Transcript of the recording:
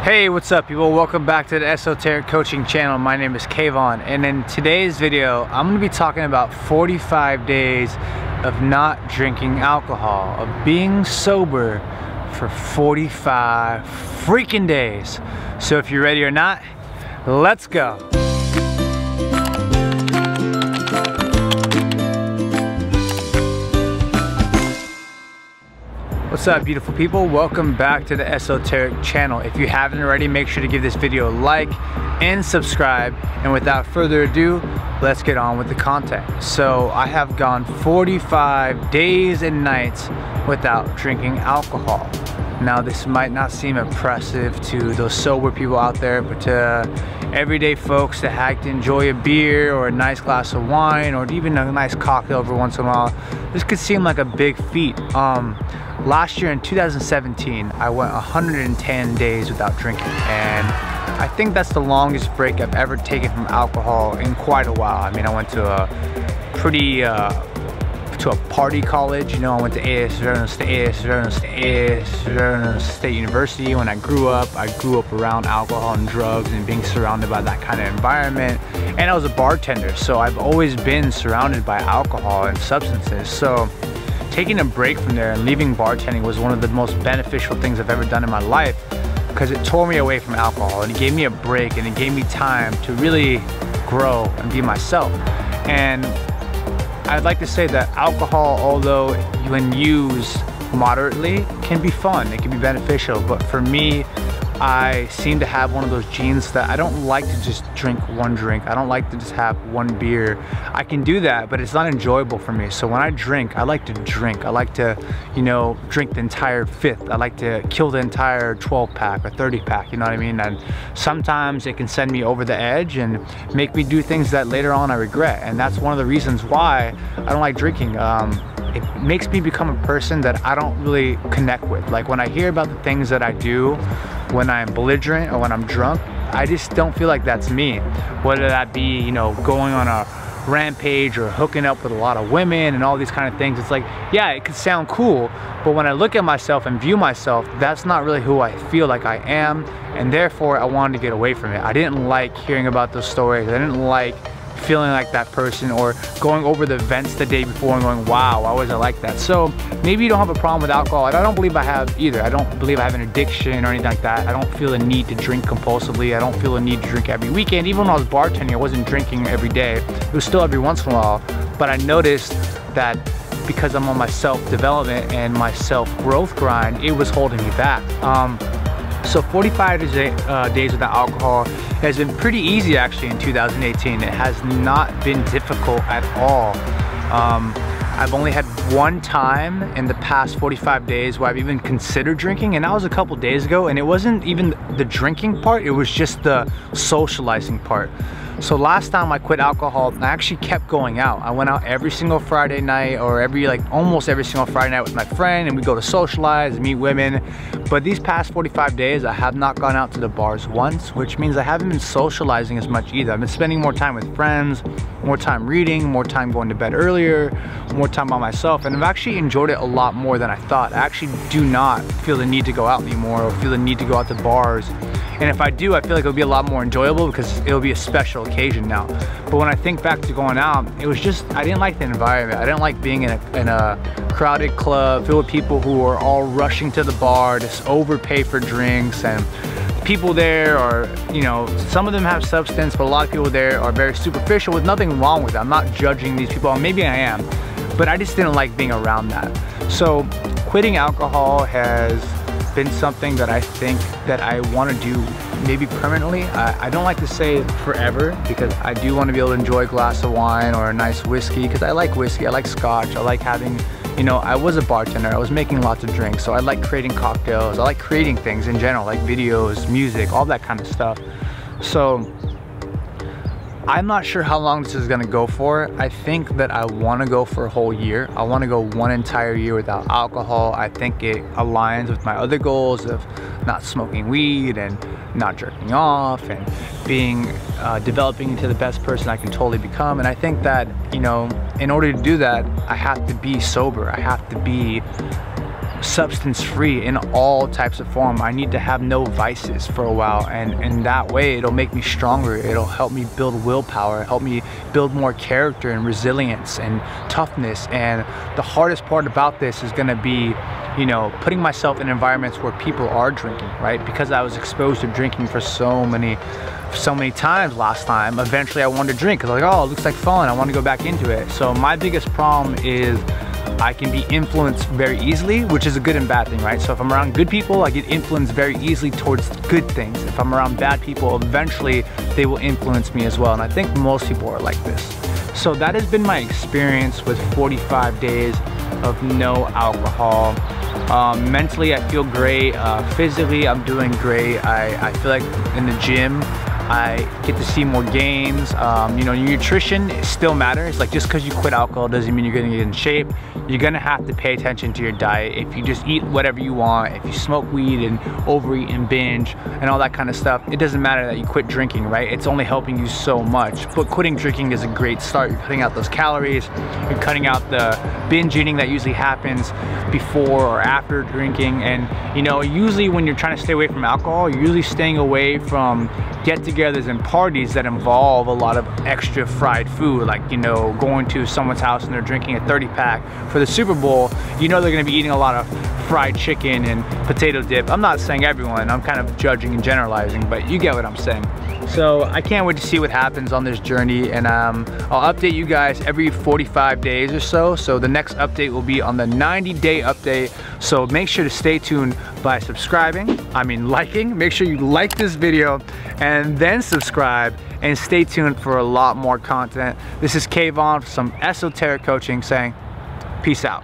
Hey, what's up people? Welcome back to the Esoteric Coaching channel. My name is Kayvon, and in today's video I'm going to be talking about 45 days of not drinking alcohol, of being sober for 45 freaking days. So if you're ready or not, let's go. What's up beautiful people? Welcome back to the Esoteric channel. If you haven't already, make sure to give this video a like and subscribe. And without further ado, let's get on with the content. So I have gone 45 days and nights without drinking alcohol. Now this might not seem impressive to those sober people out there, but to everyday folks that like to enjoy a beer or a nice glass of wine or even a nice cocktail every once in a while, this could seem like a big feat. Last year in 2017, I went 110 days without drinking, and I think that's the longest break I've ever taken from alcohol in quite a while. I mean, I went to a party college, you know. I went to Arizona State University. When I grew up around alcohol and drugs and being surrounded by that kind of environment. And I was a bartender, so I've always been surrounded by alcohol and substances. So taking a break from there and leaving bartending was one of the most beneficial things I've ever done in my life, because it tore me away from alcohol and it gave me a break and it gave me time to really grow and be myself. And I'd like to say that alcohol, although when used moderately, can be fun, it can be beneficial, but for me, I seem to have one of those genes that I don't like to just drink one drink. I don't like to just have one beer. I can do that, but it's not enjoyable for me. So when I drink, I like to drink. I like to, you know, drink the entire fifth. I like to kill the entire 12 pack or 30 pack, you know what I mean? And sometimes it can send me over the edge and make me do things that later on I regret. And that's one of the reasons why I don't like drinking. It makes me become a person that I don't really connect with. Like when I hear about the things that I do when I'm belligerent or when I'm drunk, I just don't feel like that's me. Whether that be, you know, going on a rampage or hooking up with a lot of women and all these kind of things. It's like, yeah, it could sound cool, but when I look at myself and view myself, that's not really who I feel like I am, and therefore I wanted to get away from it. I didn't like hearing about those stories. I didn't like feeling like that person or going over the events the day before and going, wow, why was I like that? So maybe you don't have a problem with alcohol, and I don't believe I have either. I don't believe I have an addiction or anything like that. I don't feel the need to drink compulsively. I don't feel the need to drink every weekend. Even when I was bartending, I wasn't drinking every day. It was still every once in a while, but I noticed that because I'm on my self-development and my self-growth grind, it was holding me back. So 45 days without alcohol has been pretty easy actually in 2018. It has not been difficult at all. I've only had one time in the past 45 days where I've even considered drinking, and that was a couple days ago, and it wasn't even the drinking part, it was just the socializing part. So last time I quit alcohol, I actually kept going out. I went out every single Friday night, or almost every single Friday night with my friend, and we go to socialize, meet women. But these past 45 days, I have not gone out to the bars once, which means I haven't been socializing as much either. I've been spending more time with friends, more time reading, more time going to bed earlier, more time by myself, and I've actually enjoyed it a lot more than I thought. I actually do not feel the need to go out anymore or feel the need to go out to bars. And if I do, I feel like it'll be a lot more enjoyable because it'll be a special occasion now. But when I think back to going out, it was just, I didn't like the environment. I didn't like being in a crowded club filled with people who are all rushing to the bar to overpay for drinks, and people there are, you know, some of them have substance, but a lot of people there are very superficial with nothing wrong with it. I'm not judging these people, maybe I am, but I just didn't like being around that. So quitting alcohol has been something that I think that I want to do maybe permanently. I don't like to say forever, because I do want to be able to enjoy a glass of wine or a nice whiskey, because I like whiskey, I like scotch, I like having, you know, I was a bartender, I was making lots of drinks, so I like creating cocktails, I like creating things in general, like videos, music, all that kind of stuff. So I'm not sure how long this is gonna go for. I think that I wanna go for a whole year. I wanna go one entire year without alcohol. I think it aligns with my other goals of not smoking weed and not jerking off and being, developing into the best person I can totally become. And I think that, you know, in order to do that, I have to be sober. I have to be substance free in all types of form. I need to have no vices for a while, and in that way it'll make me stronger. It'll help me build willpower, help me build more character and resilience and toughness. And the hardest part about this is gonna be, you know, putting myself in environments where people are drinking, right? Because I was exposed to drinking for so many times last time. Eventually I wanted to drink because I was like, oh, it looks like fun, I want to go back into it. So my biggest problem is I can be influenced very easily, which is a good and bad thing, right? So if I'm around good people, I get influenced very easily towards good things. If I'm around bad people, eventually they will influence me as well. And I think most people are like this. So that has been my experience with 45 days of no alcohol. Mentally, I feel great. Physically, I'm doing great. I feel like in the gym, I get to see more gains. You know, nutrition still matters. Like, just because you quit alcohol doesn't mean you're gonna get in shape. You're gonna have to pay attention to your diet. If you just eat whatever you want, if you smoke weed and overeat and binge and all that kind of stuff, it doesn't matter that you quit drinking, right? It's only helping you so much. But quitting drinking is a great start. You're cutting out those calories, you're cutting out the binge eating that usually happens before or after drinking. And you know, usually when you're trying to stay away from alcohol, you're usually staying away from get-togethers and parties that involve a lot of extra fried food, like, you know, going to someone's house and they're drinking a 30-pack for the Super Bowl. You know they're gonna be eating a lot of fried chicken and potato dip. I'm not saying everyone, I'm kind of judging and generalizing, but you get what I'm saying. So I can't wait to see what happens on this journey, and I'll update you guys every 45 days or so. So the next update will be on the 90-day update. So make sure to stay tuned by liking. Make sure you like this video and then subscribe, and stay tuned for a lot more content. This is Kayvon from Esoteric Coaching saying peace out.